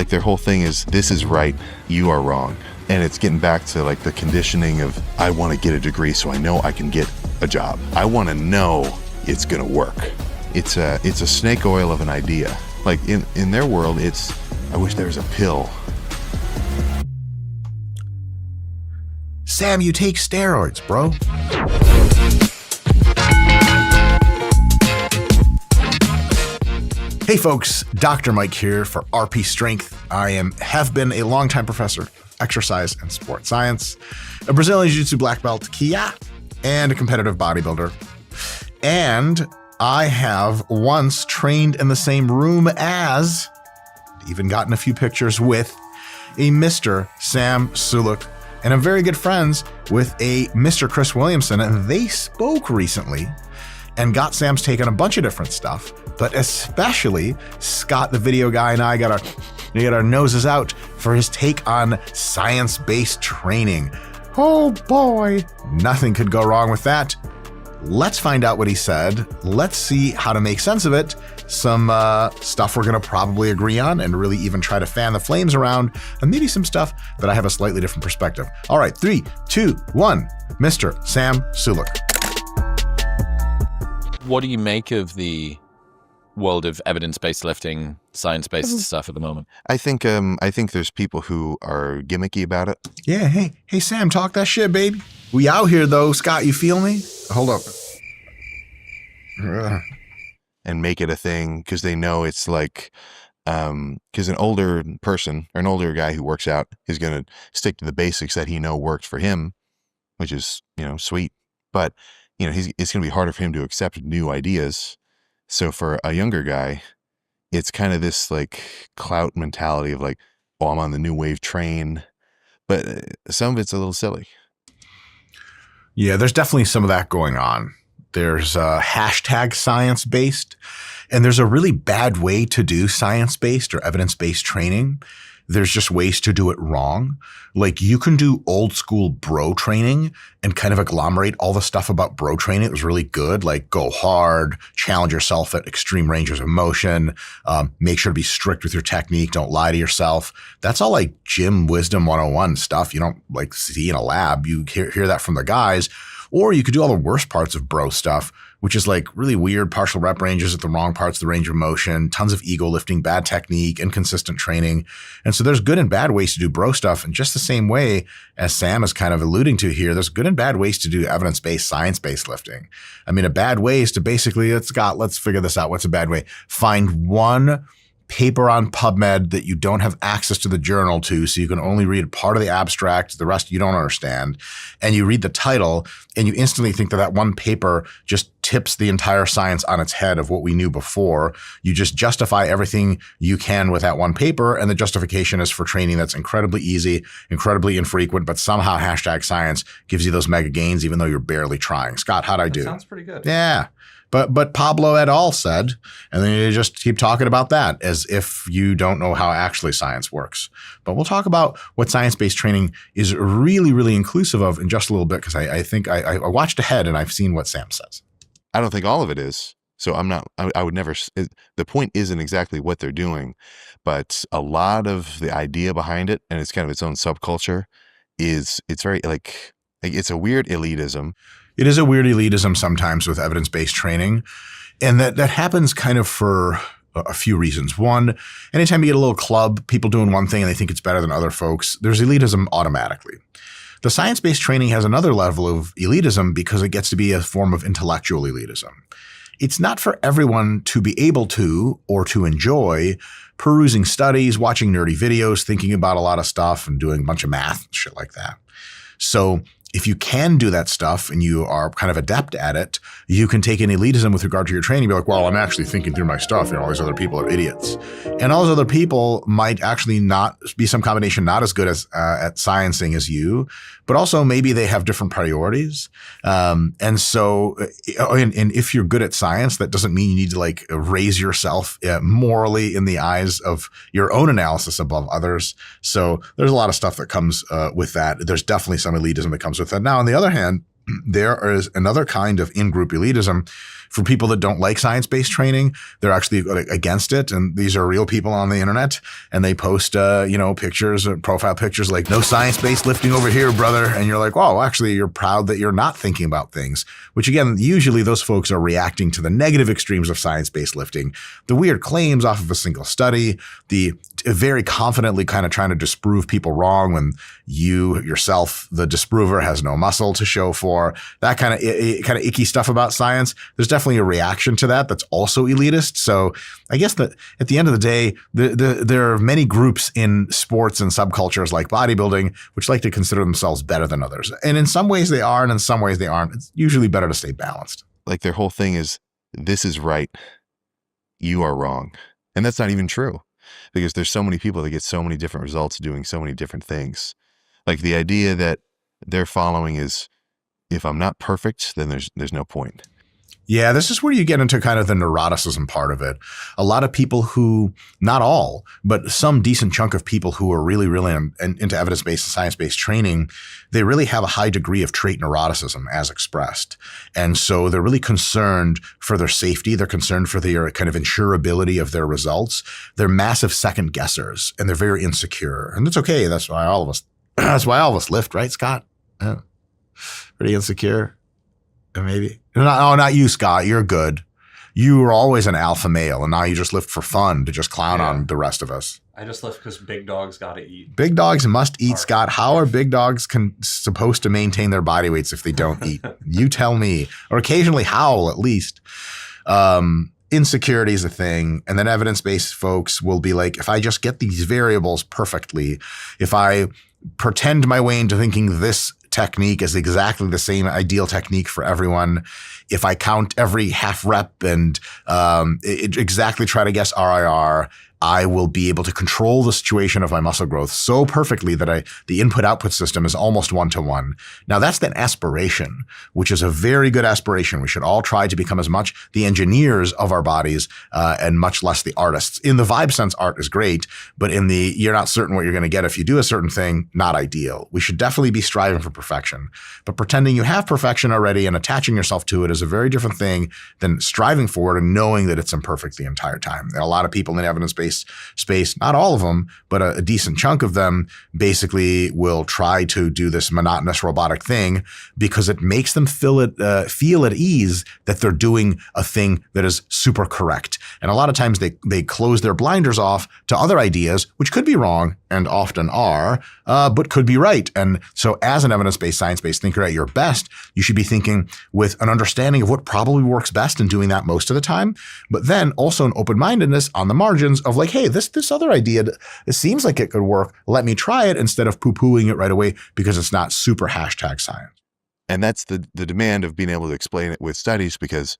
Like their whole thing is, this is right, you are wrong. And it's getting back to like the conditioning of, I want to get a degree so I know I can get a job. I want to know it's going to work. It's a snake oil of an idea. Like in their world, it's, I wish there was a pill. Sam, you take steroids, bro. Hey folks, Dr. Mike here for RP Strength. I have been a longtime professor of exercise and sport science, a Brazilian Jiu-Jitsu black belt, Kia, and a competitive bodybuilder. And I have once trained in the same room as, even gotten a few pictures with, a Mr. Sam Sulek. And I'm very good friends with a Mr. Chris Williamson, and they spoke recently and got Sam's take on a bunch of different stuff, but especially Scott, the video guy, and I got our noses out for his take on science-based training. Oh boy, nothing could go wrong with that. Let's find out what he said. Let's see how to make sense of it. Some stuff we're going to probably agree on and really even try to fan the flames around, and maybe some stuff that I have a slightly different perspective. All right, 3, 2, 1, Mr. Sam Sulek. What do you make of the world of evidence-based lifting, science-based stuff at the moment? I think there's people who are gimmicky about it. Yeah, hey Sam, talk that shit, baby. We out here though, Scott, you feel me? Hold up. And make it a thing because they know it's like, because an older person or an older guy who works out is going to stick to the basics that he know worked for him, which is, sweet. But, it's going to be harder for him to accept new ideas. So for a younger guy, it's kind of this like clout mentality of like, oh, I'm on the new wave train. But some of it's a little silly. Yeah, there's definitely some of that going on. There's hashtag science-based, and there's a really bad way to do science-based or evidence-based training. There's just ways to do it wrong. Like you can do old school bro training and kind of agglomerate all the stuff about bro training. It was really good. Like go hard, challenge yourself at extreme ranges of motion, make sure to be strict with your technique. Don't lie to yourself. That's all like gym wisdom 101 stuff. You don't like see in a lab. You hear that from the guys. Or you could do all the worst parts of bro stuff, which is like really weird partial rep ranges at the wrong parts of the range of motion, tons of ego lifting, bad technique, inconsistent training. And so there's good and bad ways to do bro stuff. And just the same way as Sam is kind of alluding to here, there's good and bad ways to do evidence-based, science-based lifting. I mean, a bad way is to basically, let's figure this out. What's a bad way? Find one paper on PubMed that you don't have access to the journal to, so you can only read part of the abstract, the rest you don't understand, and you read the title and you instantly think that one paper just tips the entire science on its head of what we knew before. You just justify everything you can with that one paper, and the justification is for training that's incredibly easy, incredibly infrequent, but somehow hashtag science gives you those mega gains even though you're barely trying. Scott, how'd I do? Sounds pretty good. Yeah. But Pablo et al. Said, and then you just keep talking about that as if you don't know how actually science works. But we'll talk about what science-based training is really, really inclusive of in just a little bit, because I think I watched ahead and I've seen what Sam says. I don't think all of it is. So I would never, the point isn't exactly what they're doing, but a lot of the idea behind it, and it's kind of its own subculture, it's very like it's a weird elitism. It is a weird elitism sometimes with evidence-based training. And that happens kind of for a few reasons. One, anytime you get a little club, people doing one thing and they think it's better than other folks, there's elitism automatically. The science-based training has another level of elitism because it gets to be a form of intellectual elitism. It's not for everyone to be able to or to enjoy perusing studies, watching nerdy videos, thinking about a lot of stuff and doing a bunch of math and shit like that. So if you can do that stuff and you are kind of adept at it, you can take an elitism with regard to your training. Be like, well, I'm actually thinking through my stuff. All these other people are idiots. And all those other people might actually not be some combination, not as good as at sciencing as you, but also maybe they have different priorities. And so, and if you're good at science, that doesn't mean you need to like raise yourself morally in the eyes of your own analysis above others. So there's a lot of stuff that comes with that. There's definitely some elitism that comes with that. Now, on the other hand, there is another kind of in-group elitism For people that don't like science-based training, they're actually against it. And these are real people on the internet, and they post, pictures, profile pictures like, no science-based lifting over here, brother. And you're like, oh, actually, you're proud that you're not thinking about things, which again, usually those folks are reacting to the negative extremes of science-based lifting, the weird claims off of a single study, the very confidently kind of trying to disprove people wrong when you yourself, the disprover, has no muscle to show for, that kind of icky stuff about science. There's definitely a reaction to that that's also elitist. So I guess that at the end of the day, there are many groups in sports and subcultures like bodybuilding which like to consider themselves better than others. And in some ways they are, and in some ways they aren't. It's usually better to stay balanced. Like their whole thing is, this is right, you are wrong. And that's not even true, because there's so many people that get so many different results doing so many different things. Like the idea that they're following is, if I'm not perfect, then there's no point. Yeah, this is where you get into kind of the neuroticism part of it. A lot of people who, not all, but some decent chunk of people who are really, really into evidence-based and science-based training, they really have a high degree of trait neuroticism as expressed. And so they're really concerned for their safety. They're concerned for their kind of insurability of their results. They're massive second guessers, and they're very insecure. And it's okay. That's why all of us lift, right, Scott? Yeah. Pretty insecure. Maybe. Not you, Scott. You're good. You were always an alpha male, and now you just lift for fun to just clown on the rest of us. I just lift because big dogs got to eat. Big dogs must eat, Scott. How are big dogs supposed to maintain their body weights if they don't eat? You tell me. Or occasionally howl, at least. Insecurity is a thing. And then evidence-based folks will be like, if I just get these variables perfectly, if I pretend my way into thinking this technique is exactly the same ideal technique for everyone, if I count every half rep and exactly try to guess RIR, I will be able to control the situation of my muscle growth so perfectly that the input-output system is almost one-to-one. Now, that's an aspiration, which is a very good aspiration. We should all try to become as much the engineers of our bodies and much less the artists. In the vibe sense, art is great, but in the you're not certain what you're going to get if you do a certain thing, not ideal. We should definitely be striving for perfection. But pretending you have perfection already and attaching yourself to it is a very different thing than striving for it and knowing that it's imperfect the entire time. And a lot of people in evidence-based space, not all of them, but a decent chunk of them basically will try to do this monotonous robotic thing because it makes them feel at ease that they're doing a thing that is super correct. And a lot of times they close their blinders off to other ideas, which could be wrong and often are, but could be right. And so as an evidence-based, science-based thinker at your best, you should be thinking with an understanding of what probably works best and doing that most of the time, but then also an open-mindedness on the margins of like, hey, this other idea, it seems like it could work. Let me try it instead of poo-pooing it right away because it's not super #science. And that's the demand of being able to explain it with studies, because,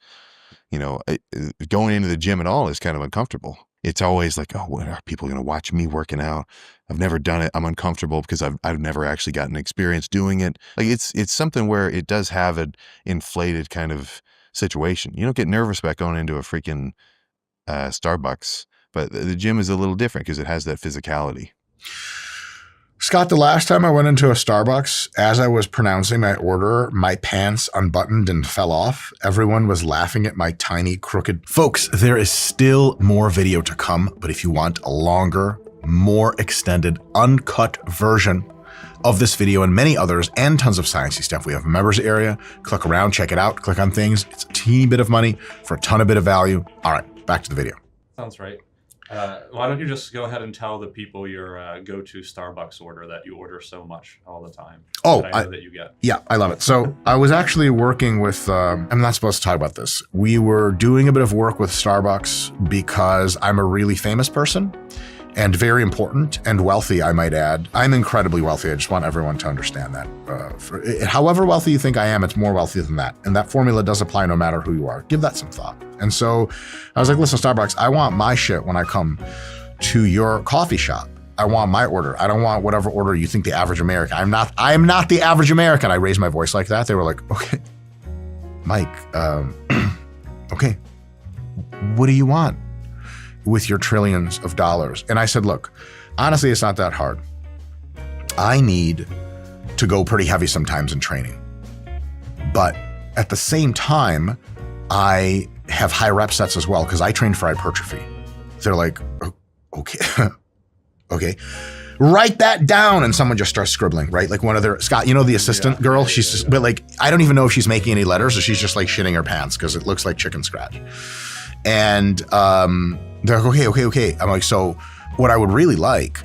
going into the gym at all is kind of uncomfortable. It's always like, oh, what are people going to watch me working out? I've never done it. I'm uncomfortable because I've never actually gotten experience doing it. Like it's something where it does have an inflated kind of situation. You don't get nervous about going into a freaking Starbucks, but the gym is a little different because it has that physicality. Scott, the last time I went into a Starbucks, as I was pronouncing my order, my pants unbuttoned and fell off. Everyone was laughing at my tiny, crooked... Folks, there is still more video to come, but if you want a longer, more extended, uncut version of this video and many others and tons of sciencey stuff, we have a members area. Click around, check it out, click on things. It's a teeny bit of money for a ton of bit of value. All right, back to the video. Sounds right. Why don't you just go ahead and tell the people your go-to Starbucks order that you order so much all the time? Oh, I know that you get. Yeah, I love it. So I was actually working with, I'm not supposed to talk about this. We were doing a bit of work with Starbucks because I'm a really famous person and very important and wealthy, I might add. I'm incredibly wealthy. I just want everyone to understand that. However wealthy you think I am, it's more wealthy than that. And that formula does apply no matter who you are. Give that some thought. And so I was like, listen, Starbucks, I want my shit when I come to your coffee shop. I want my order. I don't want whatever order you think the average American. I'm not the average American. I raised my voice like that. They were like, okay, Mike, okay, what do you want with your trillions of dollars? And I said, look, honestly, it's not that hard. I need to go pretty heavy sometimes in training. But at the same time, I have high rep sets as well because I train for hypertrophy. They're like, okay, okay. Write that down. And someone just starts scribbling, right? Like one of their, Scott, you know, the assistant girl, she's just, but like, I don't even know if she's making any letters or she's just like shitting her pants because it looks like chicken scratch. And they're like, okay. I'm like, so what I would really like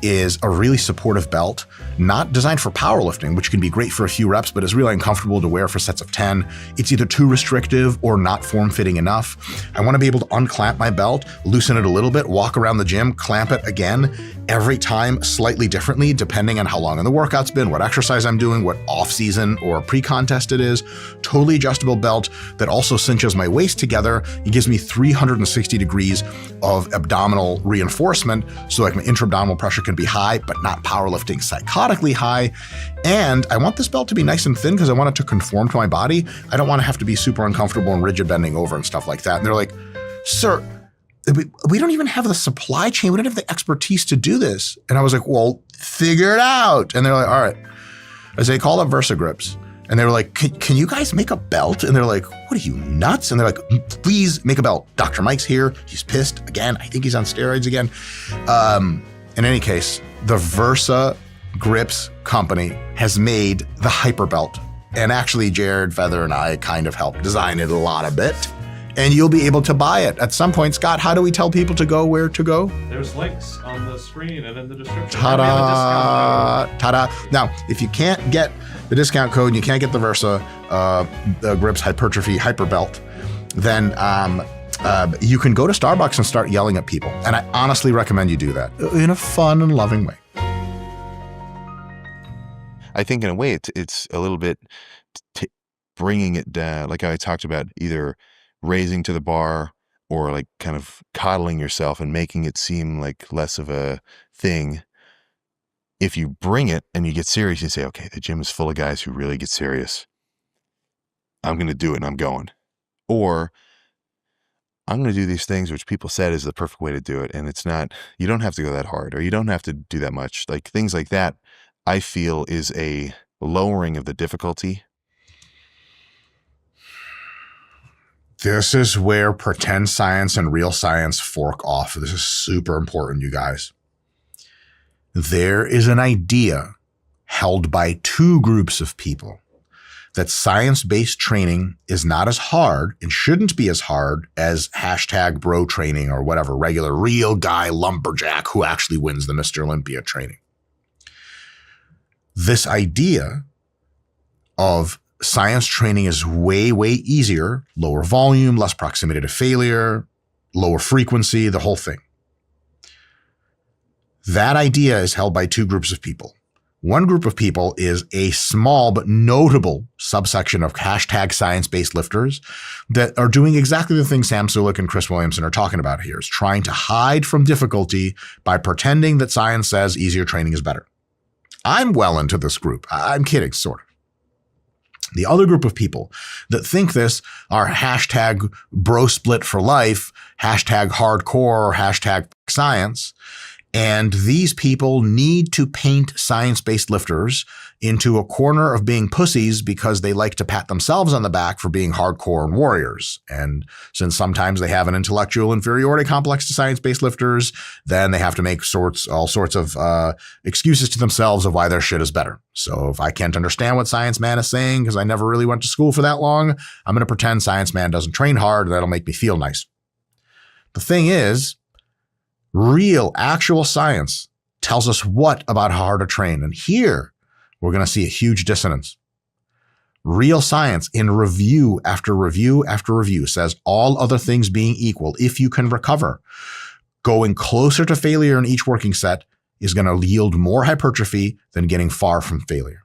is a really supportive belt, not designed for powerlifting, which can be great for a few reps, but is really uncomfortable to wear for sets of 10. It's either too restrictive or not form-fitting enough. I want to be able to unclamp my belt, loosen it a little bit, walk around the gym, clamp it again, every time slightly differently, depending on how long in the workout's been, what exercise I'm doing, what off-season or pre-contest it is. Totally adjustable belt that also cinches my waist together. It gives me 360 degrees of abdominal reinforcement so like my intra-abdominal pressure can be high, but not powerlifting psychotically high. And I want this belt to be nice and thin because I want it to conform to my body. I don't want to have to be super uncomfortable and rigid bending over and stuff like that. And they're like, sir, we don't even have the supply chain. We don't have the expertise to do this. And I was like, well, figure it out. And they're like, all right. I say, call up VersaGrips. And they were like, can you guys make a belt? And they're like, what are you, nuts? And they're like, please make a belt. Dr. Mike's here. He's pissed again. I think he's on steroids again. In any case, the VersaGrips company has made the Hyper Belt. And actually, Jared Feather and I kind of helped design it a lot of bit. And you'll be able to buy it. At some point, Scott, how do we tell people to go where to go? There's links on the screen and in the description. Ta-da! Ta-da! Now, if you can't get the discount code and you can't get the the Grips Hypertrophy Hyper Belt, then you can go to Starbucks and start yelling at people. And I honestly recommend you do that in a fun and loving way. I think in a way it's a little bit bringing it down, like I talked about, either raising to the bar or like kind of coddling yourself and making it seem like less of a thing. If you bring it and you get serious, you say, okay, the gym is full of guys who really get serious. I'm going to do it and I'm going. Or I'm going to do these things which people said is the perfect way to do it. And it's not, you don't have to go that hard or you don't have to do that much. Like things like that, I feel is a lowering of the difficulty. This is where pretend science and real science fork off. This is super important, you guys. There is an idea held by two groups of people that science-based training is not as hard and shouldn't be as hard as hashtag bro training or whatever, regular real guy lumberjack who actually wins the Mr. Olympia training. This idea of science training is way, way easier, lower volume, less proximity to failure, lower frequency, the whole thing. That idea is held by two groups of people. One group of people is a small but notable subsection of hashtag science-based lifters that are doing exactly the thing Sam Sulek and Chris Williamson are talking about here, is trying to hide from difficulty by pretending that science says easier training is better. I'm well into this group. I'm kidding, sort of. The other group of people that think this are hashtag bro split for life, hashtag hardcore, hashtag science. And these people need to paint science-based lifters into a corner of being pussies because they like to pat themselves on the back for being hardcore and warriors. And since sometimes they have an intellectual inferiority complex to science-based lifters, then they have to make all sorts of excuses to themselves of why their shit is better. So if I can't understand what Science Man is saying because I never really went to school for that long, I'm going to pretend Science Man doesn't train hard and that'll make me feel nice. The thing is, real, actual science tells us what about how hard to train. And here, we're going to see a huge dissonance. Real science in review after review after review says all other things being equal, if you can recover, going closer to failure in each working set is going to yield more hypertrophy than getting far from failure.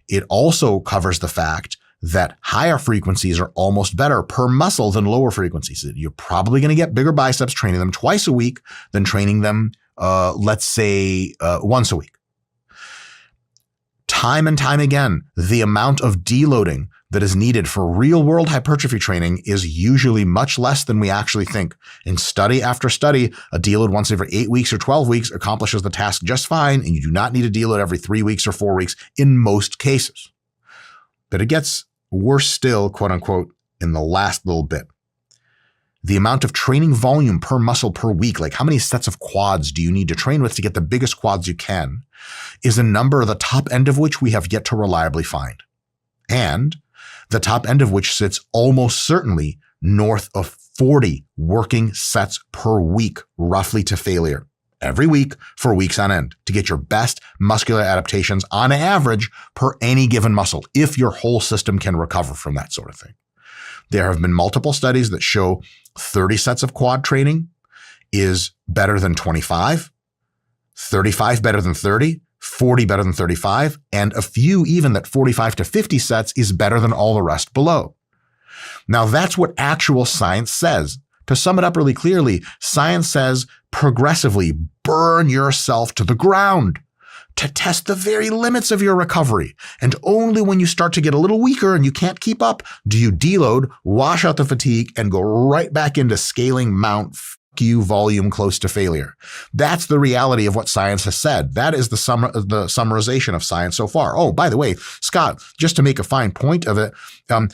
It also covers the fact that higher frequencies are almost better per muscle than lower frequencies. You're probably going to get bigger biceps training them twice a week than training them, let's say, once a week. Time and time again, the amount of deloading that is needed for real-world hypertrophy training is usually much less than we actually think. In study after study, a deload once every 8 weeks or 12 weeks accomplishes the task just fine, and you do not need a deload every 3 weeks or 4 weeks in most cases. But it gets worse still, quote unquote, in the last little bit. The amount of training volume per muscle per week, like how many sets of quads do you need to train with to get the biggest quads you can, is a number the top end of which we have yet to reliably find. And the top end of which sits almost certainly north of 40 working sets per week, roughly to failure, every week for weeks on end to get your best muscular adaptations on average per any given muscle, if your whole system can recover from that sort of thing. There have been multiple studies that show 30 sets of quad training is better than 25, 35 better than 30, 40 better than 35, and a few even that 45 to 50 sets is better than all the rest below. Now that's what actual science says. To sum it up really clearly, science says progressively burn yourself to the ground to test the very limits of your recovery. And only when you start to get a little weaker and you can't keep up, do you deload, wash out the fatigue, and go right back into scaling Mount you volume close to failure. That's the reality of what science has said. That is the summarization of science so far. Oh, by the way, Scott, just to make a fine point of it,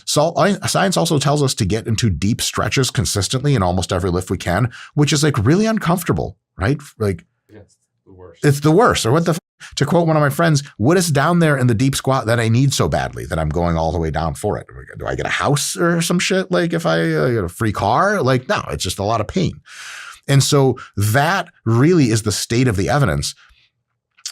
science also tells us to get into deep stretches consistently in almost every lift we can, which is like really uncomfortable, right? Like, it's the worst. It's the worst. Or what the to quote one of my friends, what is down there in the deep squat that I need so badly that I'm going all the way down for it? Do I get a house or some shit? Like if I get a free car? Like, no, it's just a lot of pain. And so that really is the state of the evidence.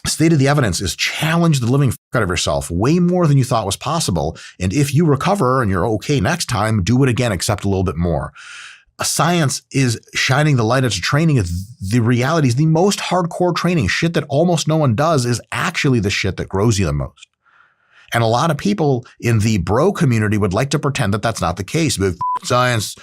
State of the evidence is challenge the living out of yourself way more than you thought was possible. And if you recover and you're okay next time, do it again, except a little bit more. Science is shining the light into training. The reality is the most hardcore training, shit that almost no one does, is actually the shit that grows you the most. And a lot of people in the bro community would like to pretend that that's not the case. But science,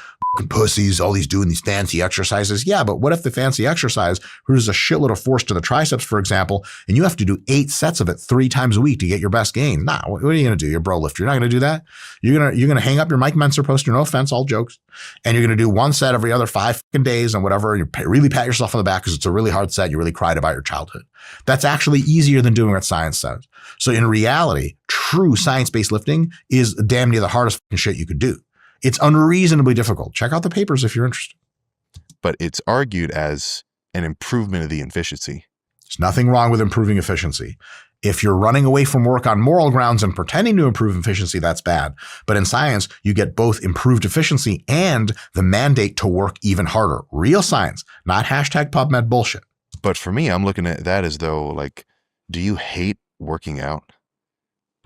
pussies, all these doing these fancy exercises. Yeah, but what if the fancy exercise produces a shitload of force to the triceps, for example, and you have to do 8 sets of it 3 times a week to get your best gain? Nah, what are you going to do? You're bro lifter. You're not going to do that. You're going to hang up your Mike Menser poster, no offense, all jokes, and you're going to do 1 set every other 5 days and whatever. And you really pat yourself on the back because it's a really hard set. You really cried about your childhood. That's actually easier than doing what science says. So in reality, true science-based lifting is damn near the hardest shit you could do. It's unreasonably difficult. Check out the papers if you're interested. But it's argued as an improvement of the efficiency. There's nothing wrong with improving efficiency. If you're running away from work on moral grounds and pretending to improve efficiency, that's bad. But in science, you get both improved efficiency and the mandate to work even harder. Real science, not hashtag PubMed bullshit. But for me, I'm looking at that as though, like, do you hate working out?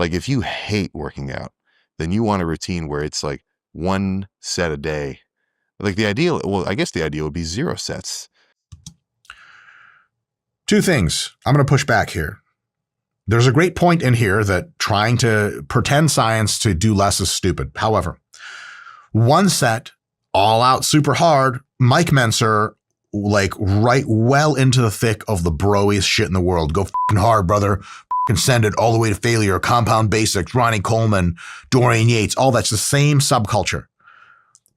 Like, if you hate working out, then you want a routine where it's like 1 set a day. Like the ideal, well, I guess the ideal would be 0 sets. 2 things. I'm going to push back here. There's a great point in here that trying to pretend science to do less is stupid. However, 1 set, all out, super hard, Mike Menser, like right well into the thick of the broiest shit in the world. Go fucking hard, brother. Fucking send it all the way to failure. Compound Basics, Ronnie Coleman, Dorian Yates, all that's the same subculture.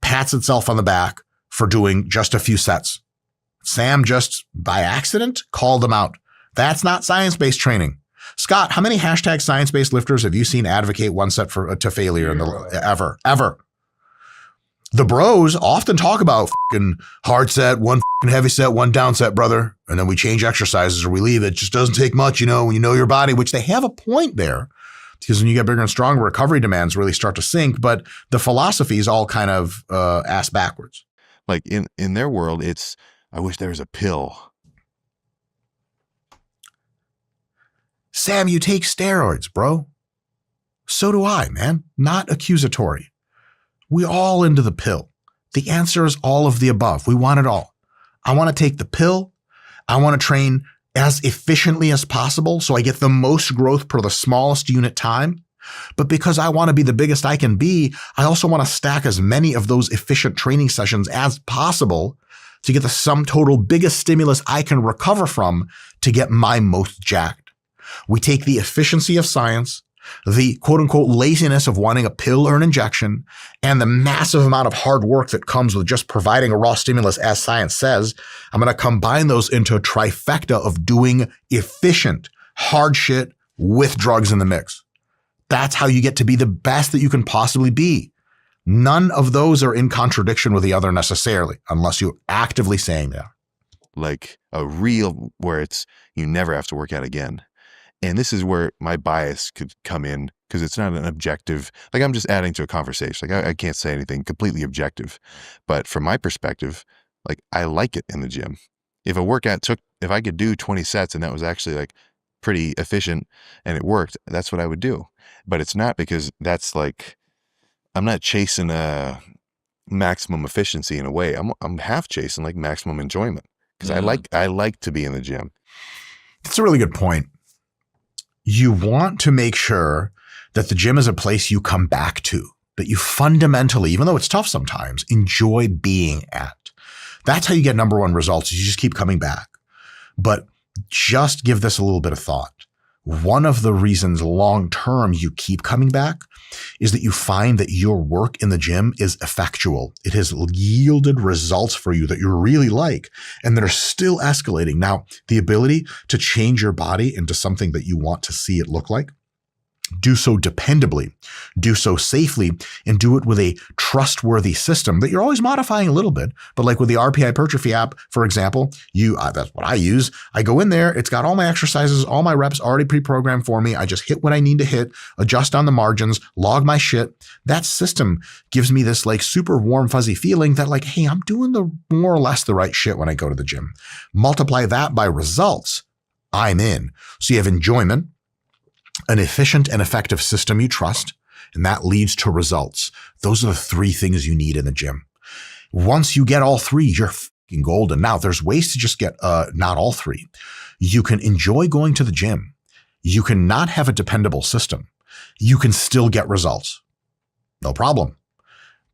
Pats itself on the back for doing just a few sets. Sam just by accident called them out. That's not science-based training. Scott, how many hashtag science-based lifters have you seen advocate 1 set to failure ever? The bros often talk about fucking hard set, 1 fucking heavy set, 1 down set, brother. And then we change exercises or we leave. It just doesn't take much, when you know your body, which they have a point there. Because when you get bigger and stronger, recovery demands really start to sink. But the philosophy is all kind of ass backwards. Like in their world, it's, I wish there was a pill. Sam, you take steroids, bro. So do I, man. Not accusatory. We all into the pill. The answer is all of the above. We want it all. I want to take the pill. I want to train as efficiently as possible so I get the most growth per the smallest unit time. But because I want to be the biggest I can be, I also want to stack as many of those efficient training sessions as possible to get the sum total biggest stimulus I can recover from to get my most jacked. We take the efficiency of science, the quote unquote laziness of wanting a pill or an injection, and the massive amount of hard work that comes with just providing a raw stimulus, as science says. I'm going to combine those into a trifecta of doing efficient, hard shit with drugs in the mix. That's how you get to be the best that you can possibly be. None of those are in contradiction with the other necessarily, unless you're actively saying they are. Like a real where it's you never have to work out again. And this is where my bias could come in because it's not an objective, like I'm just adding to a conversation. Like I can't say anything completely objective, but from my perspective, like I like it in the gym. If a workout if I could do 20 sets and that was actually like pretty efficient and it worked, that's what I would do. But it's not because that's like, I'm not chasing a maximum efficiency in a way. I'm half chasing like maximum enjoyment because I like to be in the gym. That's a really good point. You want to make sure that the gym is a place you come back to, that you fundamentally, even though it's tough sometimes, enjoy being at. That's how you get number one results. You just keep coming back. But just give this a little bit of thought. One of the reasons long-term you keep coming back is that you find that your work in the gym is effectual. It has yielded results for you that you really like and that are still escalating. Now, the ability to change your body into something that you want to see it look like, do so dependably, do so safely, and do it with a trustworthy system that you're always modifying a little bit. But like with the RP Hypertrophy app, for example, that's what I use. I go in there, it's got all my exercises, all my reps already pre-programmed for me. I just hit what I need to hit, adjust on the margins, log my shit. That system gives me this like super warm, fuzzy feeling that like, hey, I'm doing the more or less the right shit when I go to the gym. Multiply that by results, I'm in. So you have enjoyment, an efficient and effective system you trust, and that leads to results. Those are the three things you need in the gym. Once you get all three, you're fucking golden. Now, there's ways to just get not all three. You can enjoy going to the gym. You can not have a dependable system. You can still get results. No problem.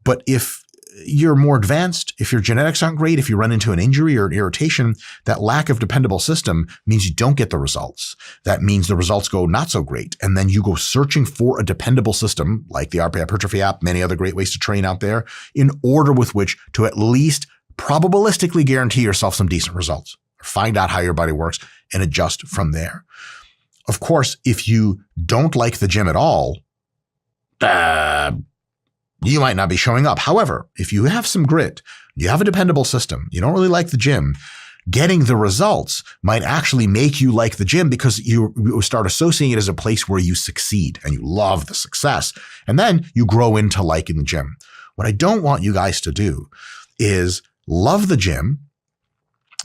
But if you're more advanced, if your genetics aren't great, if you run into an injury or an irritation, that lack of dependable system means you don't get the results. That means the results go not so great. And then you go searching for a dependable system like the RP Hypertrophy app, many other great ways to train out there, in order with which to at least probabilistically guarantee yourself some decent results. Find out how your body works and adjust from there. Of course, if you don't like the gym at all, you might not be showing up. However, if you have some grit, you have a dependable system, you don't really like the gym, getting the results might actually make you like the gym because you start associating it as a place where you succeed and you love the success. And then you grow into liking the gym. What I don't want you guys to do is love the gym,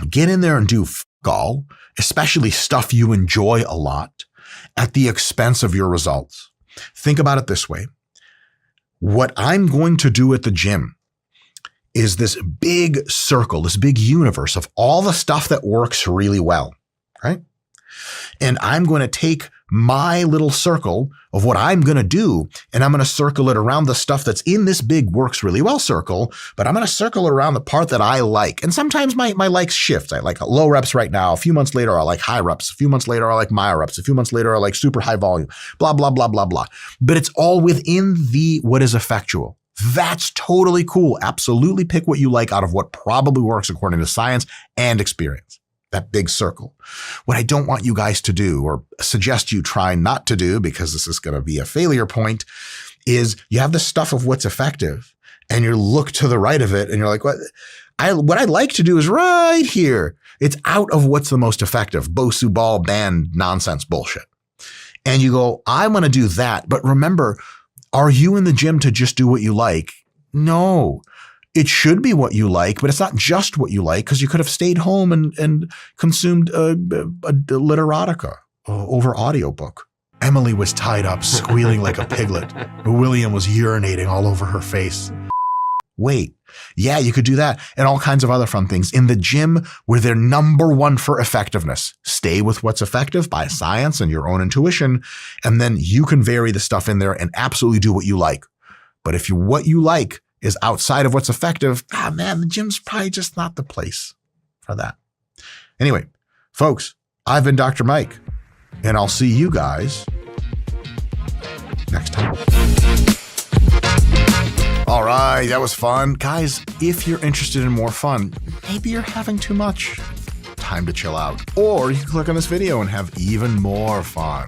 get in there and do f*** all, especially stuff you enjoy a lot, at the expense of your results. Think about it this way. What I'm going to do at the gym is this big circle, this big universe of all the stuff that works really well, right? And I'm going to take my little circle of what I'm going to do, and I'm going to circle it around the stuff that's in this big works really well circle, but I'm going to circle it around the part that I like. And sometimes my likes shift. I like low reps right now. A few months later, I like high reps. A few months later, I like my reps. A few months later, I like super high volume, blah, blah, blah, blah, blah. But it's all within what is effectual. That's totally cool. Absolutely pick what you like out of what probably works according to science and experience. That big circle. What I don't want you guys to do, or suggest you try not to do, because this is going to be a failure point, is you have the stuff of what's effective and you look to the right of it and you're like, what I'd like to do is right here. It's out of what's the most effective, Bosu ball band nonsense bullshit. And you go, I want to do that. But remember, are you in the gym to just do what you like? No. It should be what you like, but it's not just what you like, because you could have stayed home and consumed a literotica over audiobook. Emily was tied up, squealing like a piglet. William was urinating all over her face. Wait, yeah, you could do that and all kinds of other fun things. In the gym, where they're number one for effectiveness. Stay with what's effective by science and your own intuition, and then you can vary the stuff in there and absolutely do what you like. But if what you like is outside of what's effective, the gym's probably just not the place for that. Anyway, folks, I've been Dr. Mike, and I'll see you guys next time. All right, that was fun. Guys, if you're interested in more fun, maybe you're having too much, time to chill out. Or you can click on this video and have even more fun.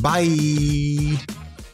Bye.